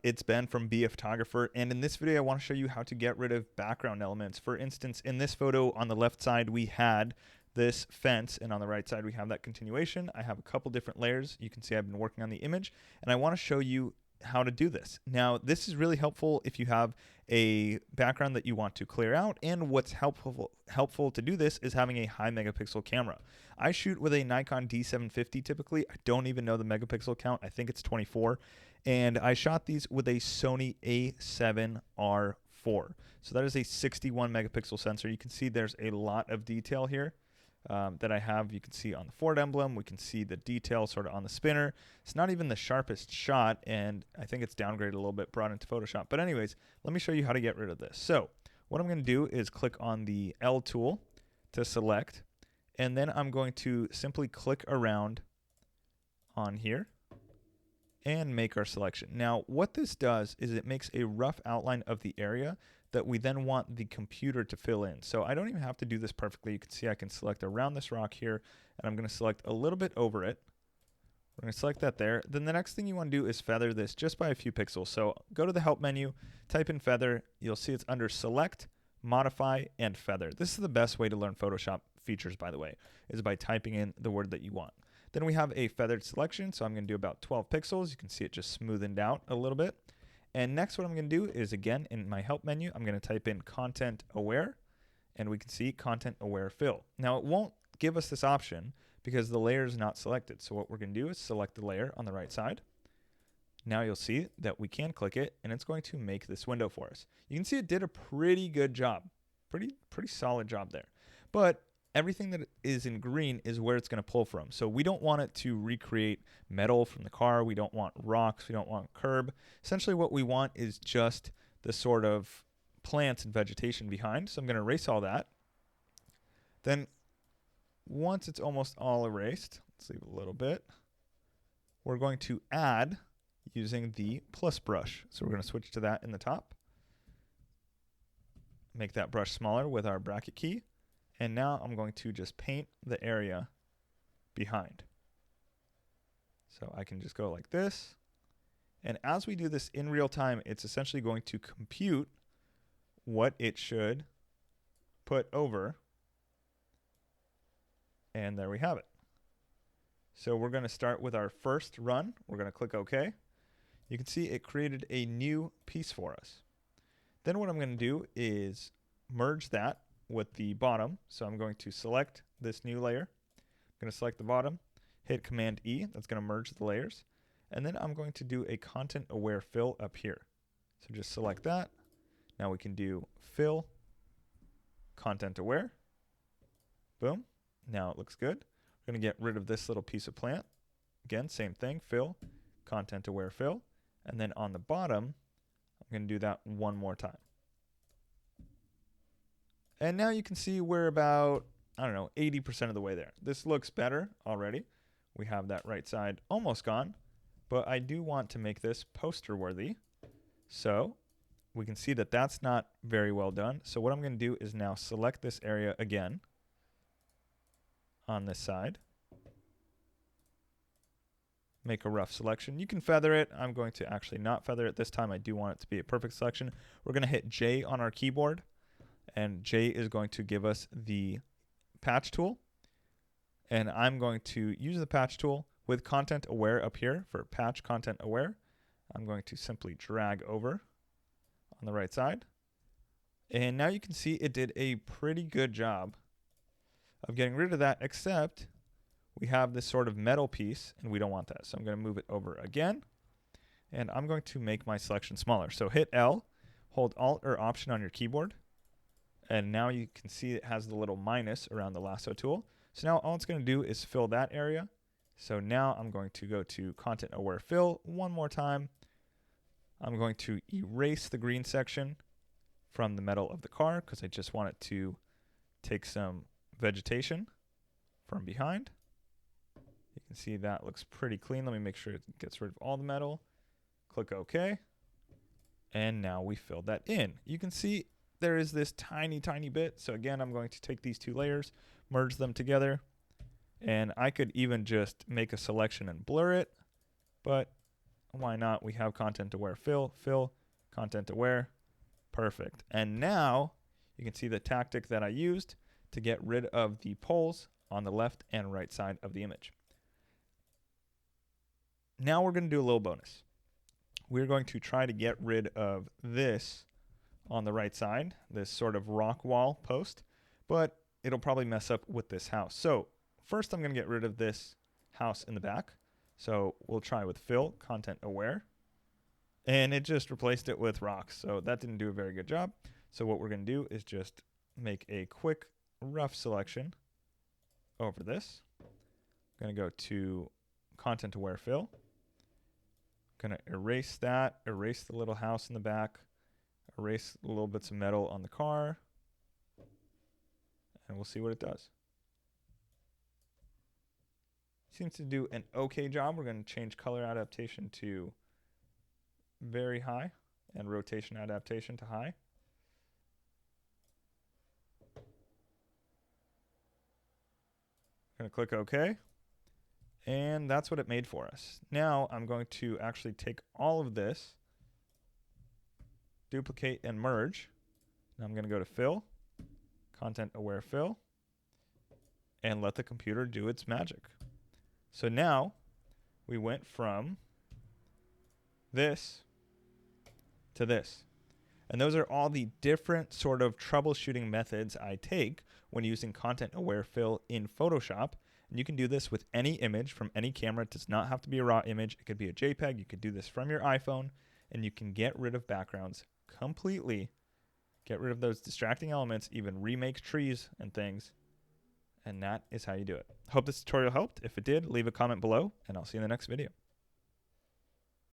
It's Ben from Be a Photographer, and in this video I want to show you how to get rid of background elements. For instance, in this photo on the left side we had this fence, and on the right side we have that continuation. I have a couple different layers. You can see I've been working on the image, and I want to show you how to do this. Now, this is really helpful if you have a background that you want to clear out, and what's helpful to do this is having a high megapixel camera. I shoot with a Nikon D750 typically. I don't even know the megapixel count. I think it's 24. And I shot these with a Sony a7R4. So that is a 61 megapixel sensor. You can see there's a lot of detail here that I have. You can see on the Ford emblem. We can see the detail sort of on the spinner. It's not even the sharpest shot, and I think it's downgraded a little bit, brought into Photoshop. But anyways, let me show you how to get rid of this. So what I'm going to do is click on the L tool to select, and then I'm going to simply click around on here and make our selection. Now, what this does is it makes a rough outline of the area that we then want the computer to fill in. So I don't even have to do this perfectly. You can see I can select around this rock here, and I'm going to select a little bit over it. We're going to select that there. Then the next thing you want to do is feather this just by a few pixels. So go to the help menu, type in feather. You'll see it's under select, modify, and feather. This is the best way to learn Photoshop features, by the way, is by typing in the word that you want. Then we have a feathered selection, so I'm going to do about 12 pixels. You can see it just smoothened out a little bit. And next what I'm going to do is, again, in my help menu, I'm going to type in content aware, and we can see content aware fill. Now it won't give us this option because the layer is not selected. So what we're going to do is select the layer on the right side. Now you'll see that we can click it, and it's going to make this window for us. You can see it did a pretty good job. Pretty solid job there. But everything that is in green is where it's going to pull from. So we don't want it to recreate metal from the car. We don't want rocks. We don't want curb. Essentially what we want is just the sort of plants and vegetation behind. So I'm going to erase all that. Then once it's almost all erased, let's leave a little bit, we're going to add using the plus brush. So we're going to switch to that in the top. Make that brush smaller with our bracket key. And now I'm going to just paint the area behind. So I can just go like this. And as we do this in real time, it's essentially going to compute what it should put over. And there we have it. So we're going to start with our first run. We're going to click OK. You can see it created a new piece for us. Then what I'm going to do is merge that with the bottom. So I'm going to select this new layer. I'm going to select the bottom, hit Command E. That's going to merge the layers. And then I'm going to do a content aware fill up here. So just select that. Now we can do fill, content aware. Boom. Now it looks good. We're going to get rid of this little piece of plant. Again, same thing, fill, content aware fill. And then on the bottom, I'm going to do that one more time. And now you can see we're about, 80% of the way there. This looks better already. We have that right side almost gone, but I do want to make this poster worthy. So we can see that that's not very well done. So what I'm going to do is now select this area again on this side. Make a rough selection. You can feather it. I'm going to actually not feather it this time. I do want it to be a perfect selection. We're going to hit J on our keyboard. And J is going to give us the patch tool. And I'm going to use the patch tool with content aware up here for patch content aware. I'm going to simply drag over on the right side. And now you can see it did a pretty good job of getting rid of that, except we have this sort of metal piece and we don't want that. So I'm going to move it over again. And I'm going to make my selection smaller. So hit L, hold Alt or Option on your keyboard. And now you can see it has the little minus around the lasso tool. So now all it's going to do is fill that area. So now I'm going to go to content aware fill one more time. I'm going to erase the green section from the metal of the car because I just want it to take some vegetation from behind. You can see that looks pretty clean. Let me make sure it gets rid of all the metal. Click OK. And now we filled that in. You can see there is this tiny bit. So again, I'm going to take these two layers, merge them together, and I could even just make a selection and blur it, but Why not? We have content aware fill, content aware. Perfect. And now you can see the tactic that I used to get rid of the poles on the left and right side of the image. Now we're going to do a little bonus. We're going to try to get rid of this on the right side, this sort of rock wall post, but it'll probably mess up with this house. So first I'm going to get rid of this house in the back. So we'll try with fill, content aware, and it just replaced it with rocks. So that didn't do a very good job. So what we're going to do is just make a quick rough selection over this. I'm going to go to content aware fill. I'm going to erase that, erase the little house in the back, erase the little bits of metal on the car, and we'll see what it does. Seems to do an okay job. We're going to change color adaptation to very high and rotation adaptation to high. I'm going to click OK. And that's what it made for us. Now I'm going to actually take all of this, duplicate and merge. Now I'm going to go to fill, content aware fill, and let the computer do its magic. So now we went from this to this. And those are all the different sort of troubleshooting methods I take when using content aware fill in Photoshop. And you can do this with any image from any camera. It does not have to be a raw image. It could be a JPEG. You could do this from your iPhone, and you can get rid of backgrounds completely, get rid of those distracting elements, even remake trees and things. And that is how you do it. Hope this tutorial helped. If it did, leave a comment below, and I'll see you in the next video.